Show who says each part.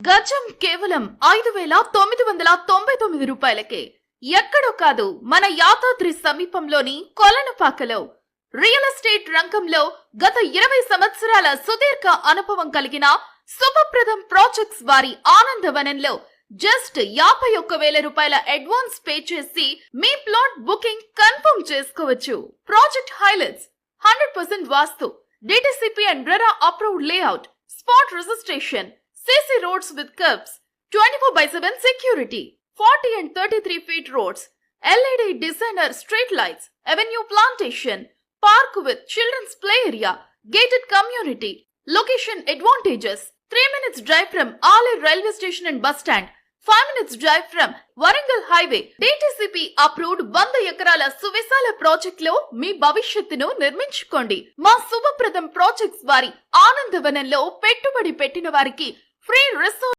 Speaker 1: గజం కేవలం 5,999 రూపాయలకే. ఎక్కడో కాదు, మన యాదాద్రి సమీపంలోని కొలనుపాకలో రియల్ ఎస్టేట్ రంగంలో గత 20 సంవత్సరాల సుదీర్ఘ అనుభవం కలిగిన శుభప్రదం ప్రాజెక్ట్స్ వారి ఆనందవనంలో జస్ట్ 51,000 రూపాయల అడ్వాన్స్ పే చేసి మీ ప్లాట్ బుకింగ్ కన్ఫర్మ్ చేసుకోవచ్చు. Project highlights: 100% vastu, DTCP and RERA approved layout, spot registration, CC roads with curbs, 24/7 security, 40 and 33 feet roads, LED designer street lights, avenue plantation, park with children's play area, gated community. Location advantages: 3 minutes drive from Alay railway station and bus stand, 5 minutes drive from Warangal highway. DTCP approved 100 ఎకరాల సువిశాల project లో మీ భవిష్యత్తును నిర్మించుకోండి. మా శుభప్రదం projects వారి ఆనందవనంలో పెట్టుబడి పెట్టిన వారికి ఫ్రీ రిసార్ట్